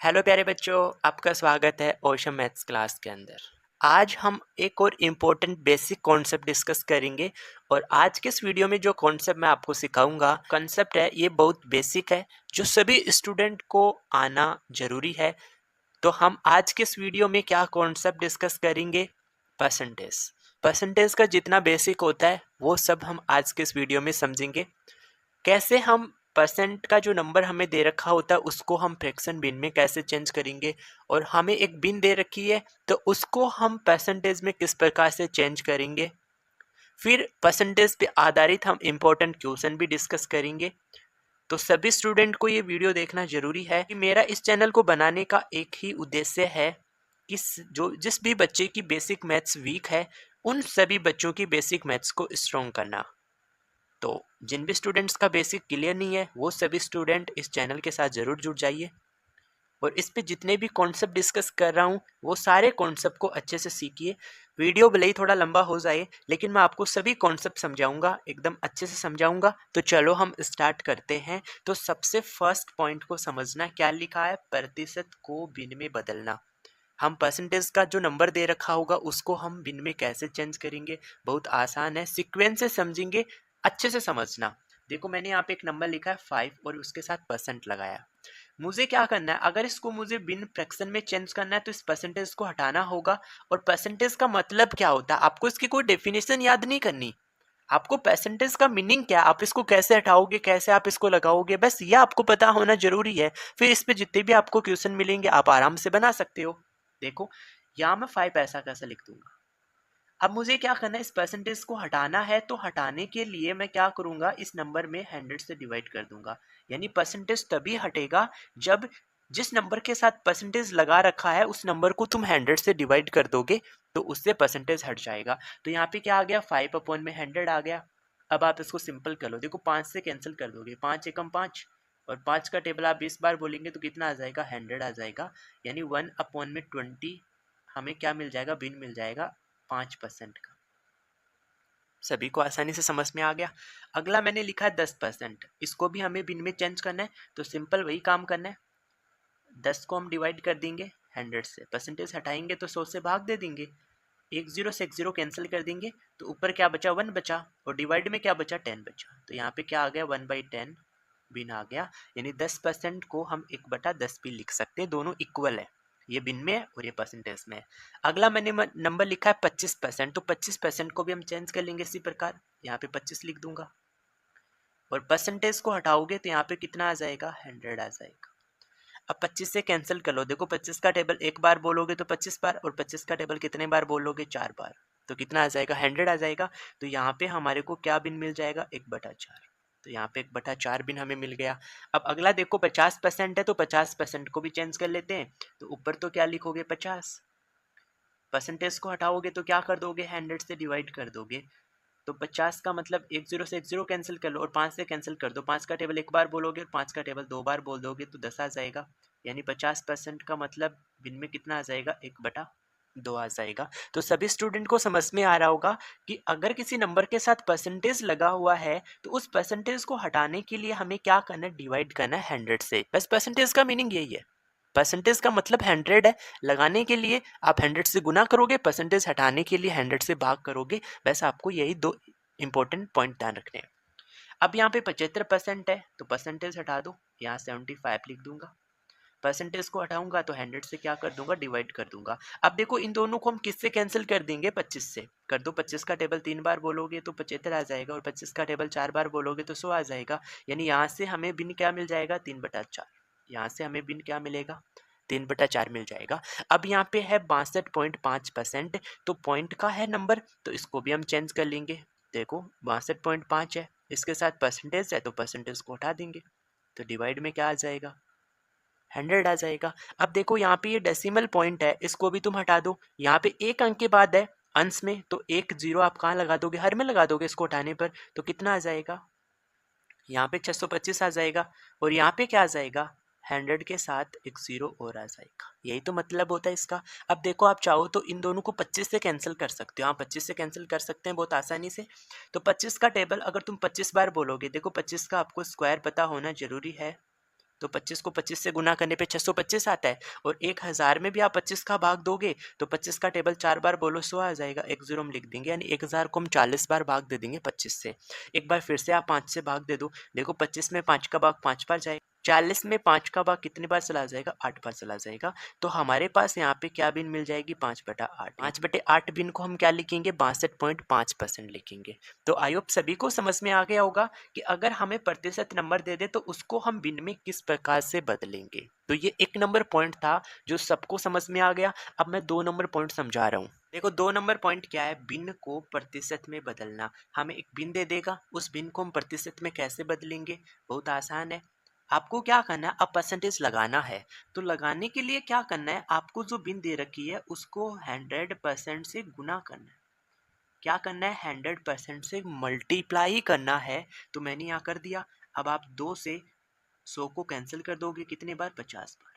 Hello प्यारे बच्चों, आपका स्वागत है ओशन मैथ्स क्लास के अंदर। आज हम एक और इम्पोर्टेंट बेसिक कॉन्सेप्ट डिस्कस करेंगे और आज के इस वीडियो में जो कॉन्सेप्ट मैं आपको सिखाऊंगा कॉन्सेप्ट है ये बहुत बेसिक है जो सभी स्टूडेंट को आना ज़रूरी है। तो हम आज के इस वीडियो में क्या कॉन्सेप्ट डिस्कस करेंगे? परसेंटेज। परसेंटेज का जितना बेसिक होता है वो सब हम आज के इस वीडियो में समझेंगे। कैसे हम परसेंट का जो नंबर हमें दे रखा होता है उसको हम फ्रैक्शन बिन में कैसे चेंज करेंगे, और हमें एक बिन दे रखी है तो उसको हम परसेंटेज में किस प्रकार से चेंज करेंगे। फिर परसेंटेज पे आधारित हम इम्पोर्टेंट क्वेश्चन भी डिस्कस करेंगे। तो सभी स्टूडेंट को ये वीडियो देखना जरूरी है कि मेरा इस चैनल को बनाने का एक ही उद्देश्य है कि जिस भी बच्चे की बेसिक मैथ्स वीक है उन सभी बच्चों की बेसिक मैथ्स को स्ट्रॉन्ग करना। तो जिन भी स्टूडेंट्स का बेसिक क्लियर नहीं है वो सभी स्टूडेंट इस चैनल के साथ ज़रूर जुड़ जाइए, और इस पे जितने भी कॉन्सेप्ट डिस्कस कर रहा हूँ वो सारे कॉन्सेप्ट को अच्छे से सीखिए। वीडियो भले ही थोड़ा लंबा हो जाए लेकिन मैं आपको सभी कॉन्सेप्ट समझाऊंगा, एकदम अच्छे से समझाऊंगा। तो चलो हम स्टार्ट करते हैं। तो सबसे फर्स्ट पॉइंट को समझना, क्या लिखा है? प्रतिशत को बिन में बदलना। हम परसेंटेज का जो नंबर दे रखा होगा उसको हम बिन में कैसे चेंज करेंगे? बहुत आसान है, सीक्वेंस से समझेंगे, अच्छे से समझना। देखो मैंने यहाँ पे एक नंबर लिखा है 5 और उसके साथ परसेंट लगाया। मुझे क्या करना है? अगर इसको मुझे बिन फ्रैक्शन में चेंज करना है तो इस परसेंटेज को हटाना होगा। और परसेंटेज का मतलब क्या होता है आपको इसकी कोई डेफिनेशन याद नहीं करनी। आपको परसेंटेज का मीनिंग क्या है, आप इसको कैसे हटाओगे, कैसे आप इसको लगाओगे, बस ये आपको पता होना जरूरी है। फिर इस पे जितने भी आपको क्वेश्चन मिलेंगे आप आराम से बना सकते हो। देखो यहाँ मैं 5 ऐसा कैसे लिख दूंगा। अब मुझे क्या करना है? इस परसेंटेज को हटाना है तो हटाने के लिए मैं क्या करूंगा, इस नंबर में 100 से डिवाइड कर दूंगा। यानी परसेंटेज तभी हटेगा जब जिस नंबर के साथ परसेंटेज लगा रखा है उस नंबर को तुम 100 से डिवाइड कर दोगे तो उससे परसेंटेज हट जाएगा। तो यहाँ पे क्या आ गया? 5 अपॉन में 100 आ गया। अब आप इसको सिंपल कर लो। देखो 5 से कैंसिल कर दोगे, 5 एकम 5, और 5 का टेबल आप 20 बार बोलेंगे तो कितना आ जाएगा? 100 आ जाएगा। यानी 1 अपॉन में 20 हमें क्या मिल जाएगा? बिन मिल जाएगा 5% का। सभी को आसानी से समझ में आ गया। अगला मैंने लिखा है 10%, इसको भी हमें बिन में चेंज करना है। तो सिंपल वही काम करना है, 10 को हम डिवाइड कर देंगे 100 से, परसेंटेज हटाएंगे तो 100 से भाग दे देंगे, एक जीरो से एक जीरो कैंसिल कर देंगे तो ऊपर क्या बचा? 1 बचा, और डिवाइड में क्या बचा? 10 बचा। तो यहाँ पे क्या आ गया? 1/10 बिन आ गया। यानी 10% को हम 1/10 भी लिख सकते हैं, दोनों इक्वल है। ये बिन में है और ये परसेंटेज में है। अगला मैंने नंबर लिखा है 25%, तो 25% को भी हम चेंज कर लेंगे इसी प्रकार। यहाँ पे 25 लिख दूंगा, और परसेंटेज को हटाओगे तो यहाँ पे कितना आ जाएगा? 100 आ जाएगा। अब 25 से कैंसिल कर लो। देखो 25 का टेबल एक बार बोलोगे तो 25 बार, और 25 का टेबल कितने बार बोलोगे? 4 बार। तो कितना आ जाएगा? 100 आ जाएगा। तो यहाँ पे हमारे को क्या बिन मिल जाएगा? 1/4। तो यहाँ पे 1/4 बिन हमें मिल गया। अब अगला देखो 50% है तो 50% को भी चेंज कर लेते हैं। तो ऊपर तो क्या लिखोगे? 50। परसेंटेज को हटाओगे तो क्या कर दोगे? 100 से डिवाइड कर दोगे। तो 50 का मतलब एक जीरो से एक जीरो कैंसिल कर लो और 5 से कैंसिल कर दो। 5 का टेबल एक बार बोलोगे और 5 का टेबल 2 बार बोल दोगे तो 10 आ जाएगा। यानी 50% का मतलब बिन में कितना आ जाएगा? 1/2 आ जाएगा। तो सभी स्टूडेंट को समझ में आ रहा होगा कि अगर किसी नंबर के साथ परसेंटेज लगा हुआ है तो उस परसेंटेज को हटाने के लिए हमें क्या करना है? डिवाइड करना है 100 से। बस परसेंटेज का मीनिंग यही है। परसेंटेज का मतलब 100 है, लगाने के लिए आप 100 से गुना करोगे, परसेंटेज हटाने के लिए 100 से भाग करोगे। बस आपको यही दो इंपॉर्टेंट पॉइंट ध्यान रखने हैं। अब यहाँ पे 75% है तो परसेंटेज हटा दो, यहाँ 75 लिख दूंगा। परसेंटेज को हटाऊंगा तो 100 से क्या कर दूंगा? डिवाइड कर दूंगा। अब देखो इन दोनों को हम किससे कैंसिल कर देंगे? 25 से कर दो। 25 का टेबल 3 बार बोलोगे तो 75 आ जाएगा, और 25 का टेबल 4 बार बोलोगे तो 100 आ जाएगा। यानी यहाँ से हमें बिन क्या मिल जाएगा? 3/4। यहाँ से हमें बिन क्या मिलेगा? 3/4 मिल जाएगा। अब यहाँ पे है 62.5%, तो पॉइंट का है नंबर तो इसको भी हम चेंज कर लेंगे। देखो 62.5 है, इसके साथ परसेंटेज है तो परसेंटेज को हटा देंगे, तो डिवाइड में क्या आ जाएगा? 100 आ जाएगा। अब देखो यहाँ पे ये डेसिमल पॉइंट है, इसको भी तुम हटा दो। यहाँ पे एक अंक के बाद है अंश में, तो एक जीरो आप कहाँ लगा दोगे? हर में लगा दोगे इसको हटाने पर। तो कितना आ जाएगा? यहाँ पे 625 आ जाएगा, और यहाँ पे क्या आ जाएगा? 100 के साथ एक जीरो और आ जाएगा। यही तो मतलब होता है इसका। अब देखो आप चाहो तो इन दोनों को 25 से कैंसिल कर सकते हो। हाँ 25 से कैंसिल कर सकते हैं बहुत आसानी से। तो 25 का टेबल अगर तुम 25 बार बोलोगे, देखो 25 का आपको स्क्वायर पता होना जरूरी है, तो 25 को 25 से गुना करने पे 625 आता है। और 1000 में भी आप 25 का भाग दोगे तो 25 का टेबल 4 बार बोलो 100 आ जाएगा, एक जीरो हम लिख देंगे, यानी 1000 को हम 40 बार भाग दे देंगे 25 से। एक बार फिर से आप 5 से भाग दे दो, देखो 25 में 5 का भाग 5 बार जाएगा, 40 में 5 का भाग कितने बार चला जाएगा, 8 बार चला जाएगा। तो हमारे पास यहाँ पे क्या बिन मिल जाएगी, 5/8। 5/8 बिन को हम क्या लिखेंगे, 62.5% लिखेंगे। तो आई होप सभी को समझ में आ गया होगा कि अगर हमें प्रतिशत नंबर दे दे तो उसको हम बिन में किस प्रकार से बदलेंगे। तो ये 1 नंबर पॉइंट था जो सबको समझ में आ गया। अब मैं 2 नंबर पॉइंट समझा रहा हूँ। देखो 2 नंबर पॉइंट क्या है, बिन को प्रतिशत में बदलना। हमें एक बिन दे देगा, उस बिन को हम प्रतिशत में कैसे बदलेंगे, बहुत आसान है। आपको क्या करना है, अब परसेंटेज लगाना है। तो लगाने के लिए क्या करना है, आपको जो बिन दे रखी है उसको 100% से गुना करना है। क्या करना है, 100% से मल्टीप्लाई करना है। तो मैंने यहाँ कर दिया। अब आप 2 से 100 को कैंसिल कर दोगे कितने बार, 50 बार।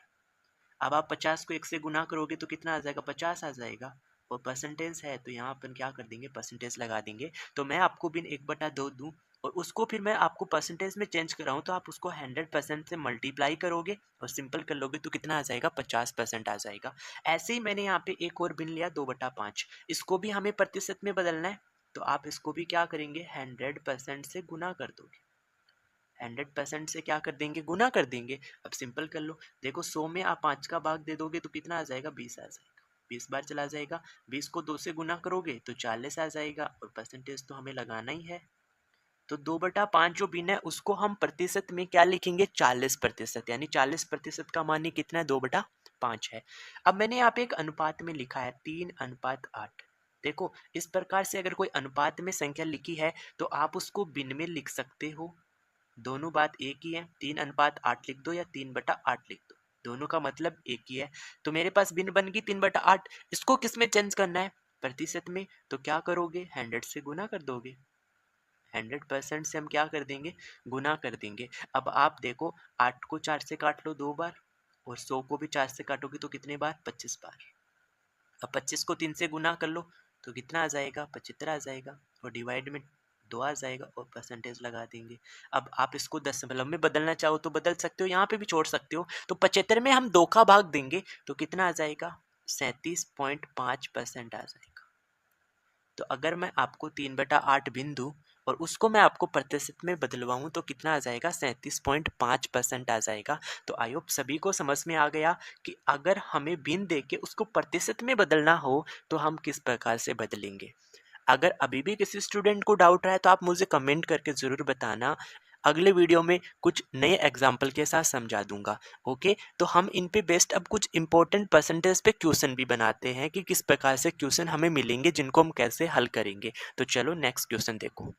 अब आप 50 को 1 से गुना करोगे तो कितना आ जाएगा, 50 आ जाएगा। और परसेंटेज है तो यहाँ अपन क्या कर देंगे, परसेंटेज लगा देंगे। तो मैं आपको बिन 1/2 दूँ और उसको फिर मैं आपको परसेंटेज में चेंज कराऊँ तो आप उसको 100% से मल्टीप्लाई करोगे और सिंपल कर लोगे तो कितना आ जाएगा, 50% आ जाएगा। ऐसे ही मैंने यहाँ पे एक और बिन लिया 2/5, इसको भी हमें प्रतिशत में बदलना है। तो आप इसको भी क्या करेंगे, 100% से गुना कर दोगे। 100% से क्या कर देंगे, गुना कर देंगे। अब सिंपल कर लो, देखो 100 में आप 5 का भाग दे दोगे तो कितना आ जाएगा, 20 आ जाएगा। 20 बार चला जाएगा। 20 को 2 से गुना करोगे तो 40 आ जाएगा और परसेंटेज तो हमें लगाना ही है। तो 2/5 जो बिन है उसको हम प्रतिशत में क्या लिखेंगे, 40%, यानी 40% का मान कितना है, 2/5 है। अब मैंने यहाँ पे एक अनुपात में लिखा है 3:8। देखो इस प्रकार से अगर कोई अनुपात में संख्या लिखी है तो आप उसको बिन में लिख सकते हो। दोनों बात एक ही है, 3:8 लिख दो या 3/8 लिख दो, दोनों का मतलब एक ही है। तो मेरे पास बिन बन गई 3/8। इसको किस में चेंज करना है, प्रतिशत में। तो क्या करोगे, 100 से गुना कर दोगे। 100% से हम क्या कर देंगे, गुना कर देंगे। अब आप देखो 8 को 4 से काट लो 2 बार और 100 को भी 4 से काटोगे तो कितने बार, 25 बार। अब 25 को 3 से गुना कर लो तो कितना आ जाएगा, 75 आ जाएगा और डिवाइड में 2 आ जाएगा और परसेंटेज लगा देंगे। अब आप इसको दशमलव में बदलना चाहो तो बदल सकते हो, यहाँ पे भी छोड़ सकते हो। तो 75 में हम 2 का भाग देंगे तो कितना आ जाएगा, 37.5% आ जाएगा। तो अगर मैं आपको 3/8 बिन दूँ और उसको मैं आपको प्रतिशत में बदलवाऊँ तो कितना आ जाएगा, 37.5% आ जाएगा। तो आई होप सभी को समझ में आ गया कि अगर हमें बिन दे के उसको प्रतिशत में बदलना हो तो हम किस प्रकार से बदलेंगे। अगर अभी भी किसी स्टूडेंट को डाउट रहा है तो आप मुझे कमेंट करके ज़रूर बताना। अगले वीडियो में कुछ नए एग्जाम्पल के साथ समझा दूंगा। ओके, तो हम इन पे बेस्ड अब कुछ इंपॉर्टेंट परसेंटेज पे क्वेश्चन भी बनाते हैं कि किस प्रकार से क्वेश्चन हमें मिलेंगे जिनको हम कैसे हल करेंगे। तो चलो नेक्स्ट क्वेश्चन देखो।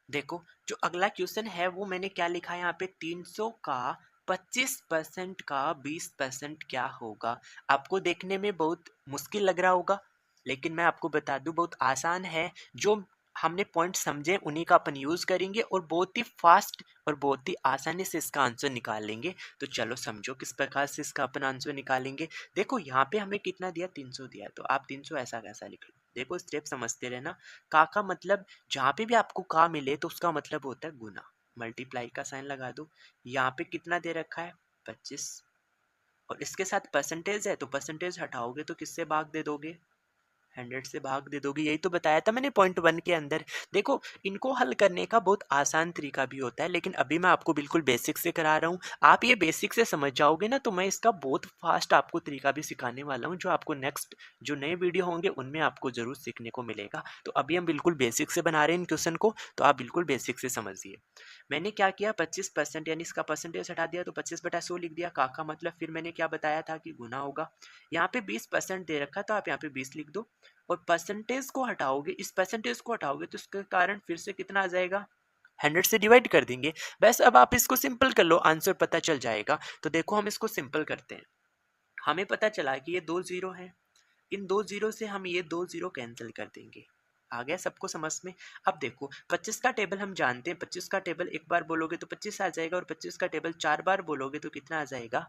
देखो जो अगला क्वेश्चन है वो मैंने क्या लिखा है यहाँ पे, 300 का 25% का 20% क्या होगा। आपको देखने में बहुत मुश्किल लग रहा होगा लेकिन मैं आपको बता दूं बहुत आसान है। जो हमने पॉइंट समझे उन्हीं का अपन यूज करेंगे और बहुत ही फास्ट और बहुत ही आसानी से इसका आंसर निकाल लेंगे। तो चलो समझो किस प्रकार से इसका अपन आंसर निकालेंगे। देखो यहाँ पे हमें कितना दिया, 300 दिया, तो आप 300 ऐसा कैसा लिख लो। देखो स्टेप समझते रहना। का मतलब जहाँ पे भी आपको का मिले तो उसका मतलब होता है गुना, मल्टीप्लाई का साइन लगा दो। यहाँ पे कितना दे रखा है, 25 और इसके साथ परसेंटेज है तो परसेंटेज हटाओगे तो किससे भाग दे दोगे, 100 से भाग दे दोगे। यही तो बताया था मैंने पॉइंट 1 के अंदर। देखो इनको हल करने का बहुत आसान तरीका भी होता है लेकिन अभी मैं आपको बिल्कुल बेसिक से करा रहा हूँ। आप ये बेसिक से समझ जाओगे ना तो मैं इसका बहुत फास्ट आपको तरीका भी सिखाने वाला हूँ जो आपको नेक्स्ट जो नए वीडियो होंगे उनमें आपको जरूर सीखने को मिलेगा। तो अभी हम बिल्कुल बेसिक से बना रहे हैं इन क्वेश्चन को, तो आप बिल्कुल बेसिक से समझिए। मैंने क्या किया, 25% यानी इसका परसेंटेज हटा दिया तो 25/100 लिख दिया। का मतलब फिर मैंने क्या बताया था कि गुना होगा। यहाँ पे 20% दे रखा तो आप यहाँ पे 20 लिख दो और परसेंटेज को हटाओगे, इस परसेंटेज को हटाओगे तो इसके कारण फिर से कितना आ जाएगा, 100 से डिवाइड कर देंगे। बस अब आप इसको सिंपल कर लो, आंसर पता चल जाएगा। तो देखो हम इसको सिंपल करते हैं। हमें पता चला कि ये 2 जीरो है, इन 2 जीरो से हम ये 2 जीरो कैंसिल कर देंगे। आ गया सबको समझ में। अब देखो 25 का टेबल हम जानते हैं, 25 का टेबल एक बार बोलोगे तो 25 आ जाएगा और 25 का टेबल 4 बार बोलोगे तो कितना आ जाएगा,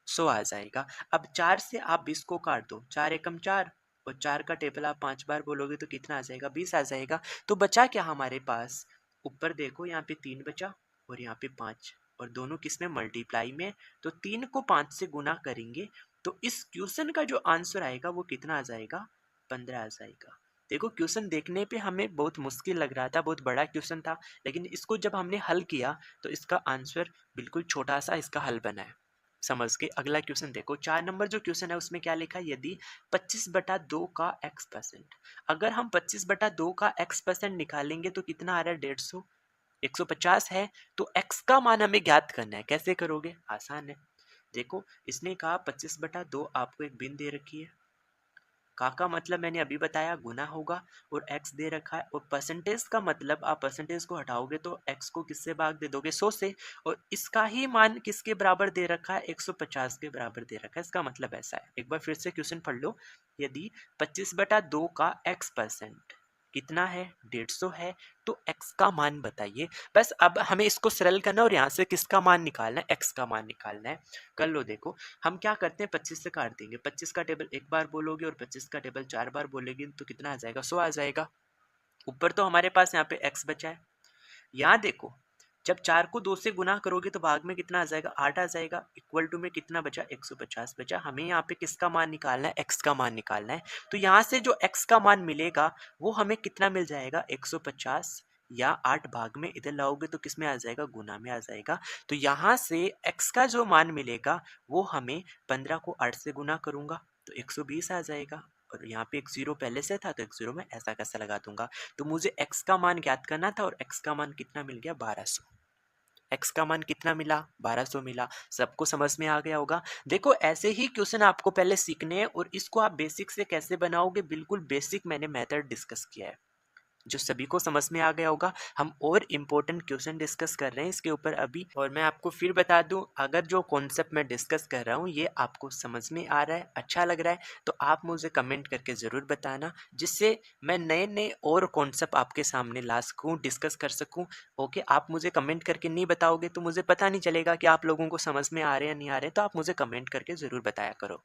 100 आ जाएगा। अब 4 से आप 20 को काट दो, 4 एकम 4 और 4 का टेबल आप 5 बार बोलोगे तो कितना आ जाएगा, 20 आ जाएगा। तो बचा क्या हमारे पास, ऊपर देखो यहाँ पे 3 बचा और यहाँ पे 5। और दोनों किस में मल्टीप्लाई में, तो 3 को 5 से गुना करेंगे तो इस क्वेश्चन का जो आंसर आएगा वो कितना आ जाएगा, 15 आ जाएगा। देखो क्वेश्चन देखने पे हमें बहुत मुश्किल लग रहा था, बहुत बड़ा क्वेश्चन था, लेकिन इसको जब हमने हल किया तो इसका आंसर बिल्कुल छोटा सा इसका हल बना है। समझ के अगला क्वेश्चन देखो, 4 नंबर जो क्वेश्चन है उसमें क्या लिखा है, यदि 25/2 का x%, अगर हम 25/2 का x% निकालेंगे तो कितना आ रहा है, 150, 150 है। तो x का मान हमें ज्ञात करना है, कैसे करोगे, आसान है। देखो इसने कहा 25/2 आपको एक बिन दे रखी है, का मतलब मैंने अभी बताया गुना होगा, और x दे रखा है, और परसेंटेज का मतलब आप परसेंटेज को हटाओगे तो x को किससे भाग दे दोगे, 100 से, और इसका ही मान किसके बराबर दे रखा है, 150 के बराबर दे रखा है। इसका मतलब ऐसा है, एक बार फिर से क्वेश्चन पढ़ लो, यदि 25/2 का x% कितना है, 150 है, तो x का मान बताइए। बस अब हमें इसको सरल करना और यहाँ से किसका मान निकालना है, x का मान निकालना है। कर लो, देखो हम क्या करते हैं, 25 से काट देंगे, 25 का टेबल एक बार बोलोगे और 25 का टेबल 4 बार बोलेगी तो कितना आ जाएगा, 100 आ जाएगा। ऊपर तो हमारे पास यहाँ पे x बचा है। यहाँ देखो जब 4 को 2 से गुना करोगे तो भाग में कितना आ जाएगा, 8 आ जाएगा। इक्वल टू में कितना बचा, 150 बचा। हमें यहाँ पे किसका मान निकालना है, x का मान निकालना है। तो यहाँ से जो x का मान मिलेगा वो हमें कितना मिल जाएगा, 150 या 8 भाग में इधर लाओगे तो किस में आ जाएगा, गुना में आ जाएगा। तो यहाँ से x का जो मान मिलेगा वो हमें 15 को 8 से गुना करूंगा तो 120 आ जाएगा, और यहाँ पे एक जीरो पहले से था तो एक जीरो में ऐसा कैसा लगा दूंगा। तो मुझे x का मान ज्ञात करना था और x का मान कितना मिल गया, 1200। x का मान कितना मिला, 1200 मिला। सबको समझ में आ गया होगा। देखो ऐसे ही क्वेश्चन आपको पहले सीखने हैं और इसको आप बेसिक से कैसे बनाओगे, बिल्कुल बेसिक मैंने मेथड डिस्कस किया है जो सभी को समझ में आ गया होगा। हम और इम्पोर्टेंट क्वेश्चन डिस्कस कर रहे हैं इसके ऊपर अभी, और मैं आपको फिर बता दूं, अगर जो कॉन्सेप्ट मैं डिस्कस कर रहा हूं ये आपको समझ में आ रहा है, अच्छा लग रहा है, तो आप मुझे कमेंट करके ज़रूर बताना, जिससे मैं नए नए और कॉन्सेप्ट आपके सामने ला सकूँ, डिस्कस कर सकूँ। ओके, आप मुझे कमेंट करके नहीं बताओगे तो मुझे पता नहीं चलेगा कि आप लोगों को समझ में आ रहे हैं या नहीं आ रहे, तो आप मुझे कमेंट करके ज़रूर बताया करो।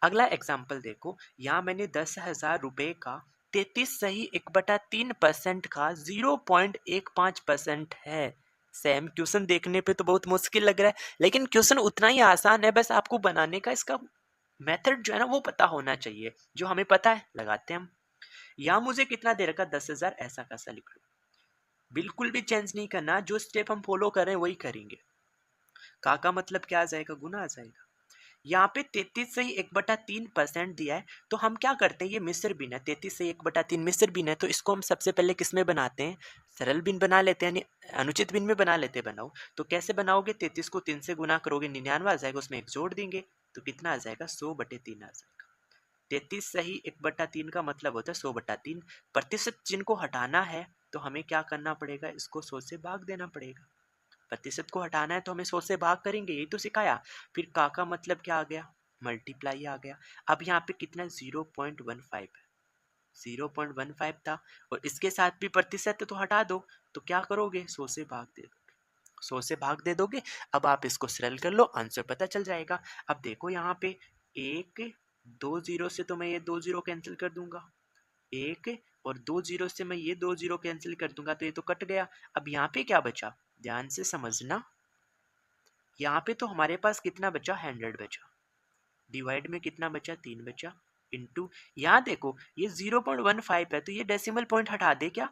अगला एग्जाम्पल देखो, यहाँ मैंने 10,000 रुपये का 33 सही 1/3% का 0.15% है। सेम क्वेश्चन देखने पे तो बहुत मुश्किल लग रहा है, लेकिन क्वेश्चन उतना ही आसान है, बस आपको बनाने का इसका मेथड जो है ना वो पता होना चाहिए, जो हमें पता है लगाते हैं हम। यहाँ मुझे कितना दे रखा, 10,000, ऐसा कैसा लिख लो, बिल्कुल भी चेंज नहीं करना, जो स्टेप हम फॉलो कर रहे हैं वही करेंगे। का मतलब क्या आ जाएगा, गुना आ जाएगा। यहाँ पे 33 सही 1/3% दिया है, तो हम क्या करते हैं, ये मिस्र बिन है, 33 सही 1/3 मिस्र बिन है, तो इसको हम सबसे पहले किस में बनाते हैं, सरल बिन बना लेते हैं, यानी अनुचित बिन में बना लेते हैं। बनाओ तो कैसे बनाओगे, 33 को 3 से गुना करोगे 99 आ जाएगा, उसमें एक जोड़ देंगे तो कितना आ जाएगा, 100/3 आ जाएगा। 33 सही 1/3 का मतलब होता है 100/3। प्रतिशत चिन्ह को हटाना है तो हमें क्या करना पड़ेगा, इसको 100 से भाग देना पड़ेगा। प्रतिशत को हटाना है तो हमें 100 से भाग करेंगे, यही तो सिखाया। फिर का मतलब क्या आ गया, मल्टीप्लाई आ गया। अब यहाँ पे कितना 0.15 है, 0.15 था, और इसके साथ भी प्रतिशत तो हटा दो, तो क्या करोगे, 100 से भाग दे दोगे, 100 से भाग दे दोगे। अब आप इसको सरल कर लो, आंसर पता चल जाएगा। अब देखो यहाँ पे एक 2 जीरो से तो मैं ये 2 जीरो कैंसिल कर दूंगा, एक और 2 जीरो से मैं ये 2 जीरो कैंसिल कर दूंगा, तो ये तो कट गया। अब यहाँ पे क्या बचा, ध्यान से समझना, यहाँ पे तो हमारे पास कितना बचा, 100 बचा, डिवाइड में कितना बचा, 3 बचा, इनटू यहाँ देखो ये 0.15 है तो ये डेसिमल पॉइंट हटा दे क्या,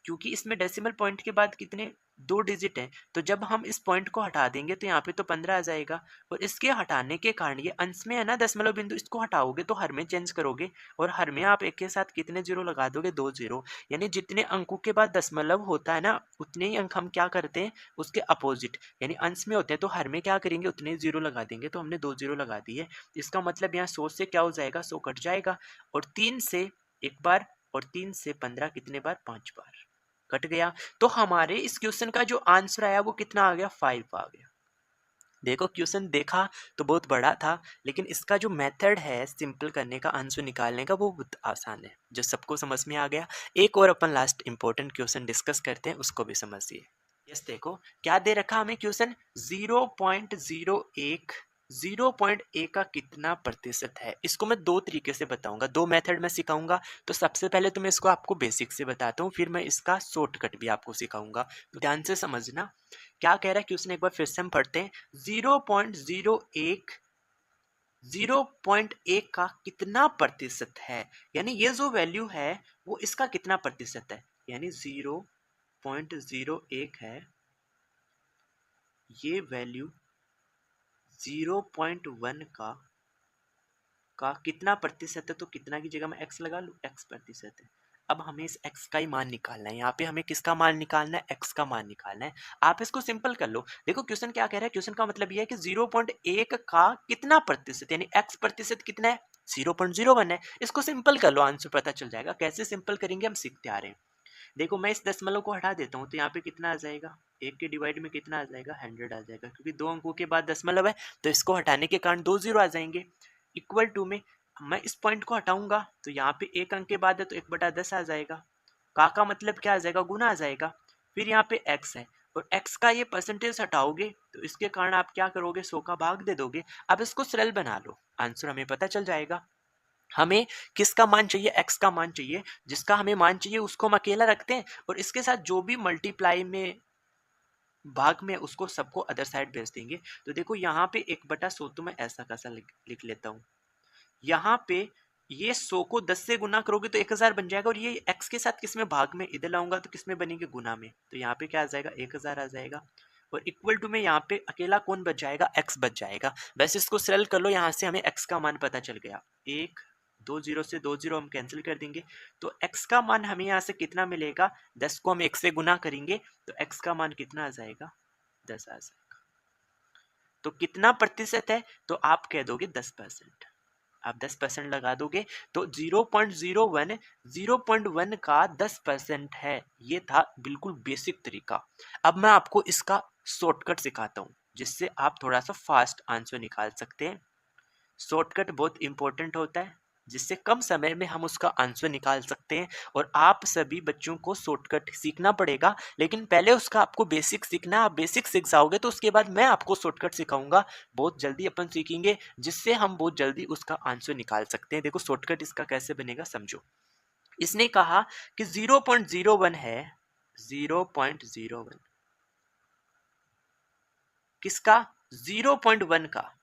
क्योंकि इसमें डेसिमल पॉइंट के बाद कितने 2 डिजिट हैं, तो जब हम इस पॉइंट को हटा देंगे तो यहाँ पे तो 15 आ जाएगा। और इसके हटाने के कारण ये अंश में है ना दशमलव बिंदु, इसको हटाओगे तो हर में चेंज करोगे, और हर में आप एक के साथ कितने जीरो लगा दोगे, 2 जीरो। यानी जितने अंकों के बाद दशमलव होता है ना उतने ही अंक हम क्या करते हैं, उसके अपोजिट यानी अंश में होते हैं, तो हर में क्या करेंगे, उतने ही जीरो लगा देंगे। तो हमने 2 जीरो लगा दिए, इसका मतलब यहाँ 100 से क्या हो जाएगा, 100 कट जाएगा, और 3 से एक बार और 3 से 15 कितने बार, 5 बार कट गया। तो हमारे इस क्वेश्चन का जो आंसर आया वो कितना आ गया, 5 आ गया। देखो क्वेश्चन देखा तो बहुत बड़ा था, लेकिन इसका जो मेथड है सिंपल करने का, आंसर निकालने का, वो बहुत आसान है, जो सबको समझ में आ गया। एक और अपन लास्ट इंपॉर्टेंट क्वेश्चन डिस्कस करते हैं, उसको भी समझिए। यस देखो क्या दे रखा हमें क्वेश्चन, 0.01 0.a का कितना प्रतिशत है, इसको मैं दो तरीके से बताऊंगा, दो मेथड में सिखाऊंगा। तो सबसे पहले तो मैं इसको आपको बेसिक से बताता हूँ, फिर मैं इसका शॉर्टकट भी आपको सिखाऊंगा। तो ध्यान से समझना क्या कह रहा है क्वेश्चन, एक बार फिर से हम पढ़ते हैं। 0.1 का कितना प्रतिशत है, यानी ये जो वैल्यू है वो इसका कितना प्रतिशत है, यानी 0.01 है, ये वैल्यू 0.1 का कितना प्रतिशत है। तो कितना की जगह मैं x लगा लूँ, x प्रतिशत है। अब हमें इस x का ही मान निकालना है, यहाँ पे हमें किसका मान निकालना है, x का मान निकालना है। आप इसको सिंपल कर लो। देखो क्वेश्चन क्या कह रहा है, क्वेश्चन का मतलब ये है कि 0.1 का कितना प्रतिशत, यानी x प्रतिशत कितना है, 0.01 है। इसको सिंपल कर लो, आंसर पता चल जाएगा। कैसे सिंपल करेंगे हम सीखते आ रहे हैं। देखो मैं इस दशमलव को हटा देता हूँ, तो यहाँ पे कितना आ जाएगा, 1 के डिवाइड में कितना आ जाएगा, 100 आ जाएगा, क्योंकि दो अंकों के बाद दशमलव है तो इसको हटाने के कारण 2 जीरो आ जाएंगे। इक्वल टू में मैं इस पॉइंट को हटाऊंगा तो यहाँ पे एक अंक के बाद है तो 1/10 आ जाएगा। का मतलब क्या आ जाएगा, गुना आ जाएगा। फिर यहाँ पे x है और x का ये परसेंटेज हटाओगे तो इसके कारण आप क्या करोगे, 100 का भाग दे दोगे। अब इसको सरल बना लो, आंसर हमें पता चल जाएगा। हमें किसका मान चाहिए, x का मान चाहिए। जिसका हमें मान चाहिए उसको हम अकेला रखते हैं और इसके साथ जो भी मल्टीप्लाई में भाग में उसको सबको अदर साइड भेज देंगे। तो देखो यहाँ पे 1/100 तो मैं ऐसा कैसा लिख लेता हूँ। यहाँ पे ये 100 को 10 से गुना करोगे तो 1000 बन जाएगा, और ये x के साथ किस में भाग में इधर लाऊंगा तो किस में बनेंगे, गुना में। तो यहाँ पे क्या आ जाएगा, 1000 आ जाएगा। और इक्वल टू में यहाँ पे अकेला कौन बच जाएगा, x बच जाएगा। वैसे इसको सरल कर लो, यहाँ से हमें x का मान पता चल गया। 1 2 जीरो से 2 जीरो हम कैंसिल कर देंगे, तो x का मान हमें यहाँ से कितना मिलेगा, 10 को हम 1 से गुना करेंगे तो x का मान कितना आ जाएगा, 10 आ जाएगा। तो कितना प्रतिशत है, तो आप कह दोगे 10%। आप 10% लगा दोगे तो 0.1 का 10% है। ये था बिल्कुल बेसिक तरीका। अब मैं आपको इसका शॉर्टकट सिखाता हूँ जिससे आप थोड़ा सा फास्ट आंसर निकाल सकते हैं। शॉर्टकट बहुत इंपॉर्टेंट होता है जिससे कम समय में हम उसका आंसर निकाल सकते हैं। और आप सभी बच्चों को शॉर्टकट सीखना पड़ेगा, लेकिन पहले उसका आपको बेसिक सीखना। आप बेसिक सीख जाओगे तो उसके बाद मैं आपको शॉर्टकट सिखाऊंगा। बहुत जल्दी अपन सीखेंगे जिससे हम बहुत जल्दी उसका आंसर निकाल सकते हैं। देखो शॉर्टकट इसका कैसे बनेगा समझो। इसने कहा कि 0.01 है, 0.01 किसका, 0.1 का,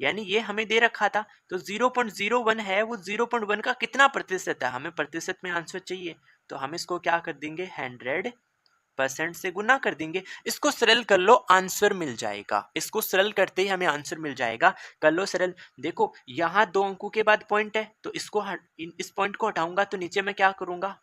यानी ये हमें दे रखा था। तो 0.01 है, वो 0.1 का कितना प्रतिशत है, हमें प्रतिशत में आंसर चाहिए। तो हम इसको क्या कर देंगे, 100% से गुना कर देंगे। इसको सरल कर लो, आंसर मिल जाएगा। इसको सरल करते ही हमें आंसर मिल जाएगा। कर लो सरल। देखो यहाँ दो अंकों के बाद पॉइंट है तो इसको इस पॉइंट को हटाऊंगा तो नीचे मैं क्या करूंगा,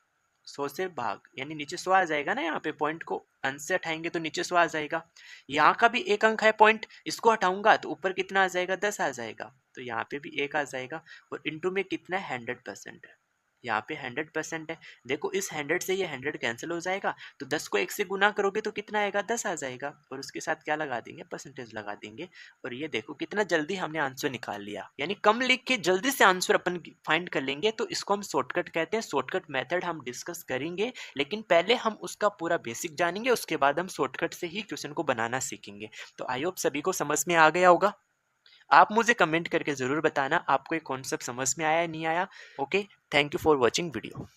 100 से भाग, यानी नीचे 100 आ जाएगा ना। यहाँ पे पॉइंट को अंश से हटाएंगे तो नीचे 100 आ जाएगा। यहाँ का भी एक अंक है पॉइंट, इसको हटाऊंगा तो ऊपर कितना आ जाएगा, 10 आ जाएगा। तो यहाँ पे भी एक आ जाएगा और इंटू में कितना है, 100% है। यहाँ पे 100% है। देखो इस 100 से ये 100 कैंसिल हो जाएगा तो 10 को 1 से गुना करोगे तो कितना आएगा, 10 आ जाएगा। और उसके साथ क्या लगा देंगे, परसेंटेज लगा देंगे। और ये देखो कितना जल्दी हमने आंसर निकाल लिया। यानी कम लिख के जल्दी से आंसर अपन फाइंड कर लेंगे, तो इसको हम शॉर्टकट कहते हैं। शॉर्टकट मेथड हम डिस्कस करेंगे, लेकिन पहले हम उसका पूरा बेसिक जानेंगे, उसके बाद हम शॉर्टकट से ही क्वेश्चन को बनाना सीखेंगे। तो आई होप सभी को समझ में आ गया होगा। आप मुझे कमेंट करके ज़रूर बताना आपको ये कॉन्सेप्ट समझ में आया या नहीं आया। Okay, thank you for watching video.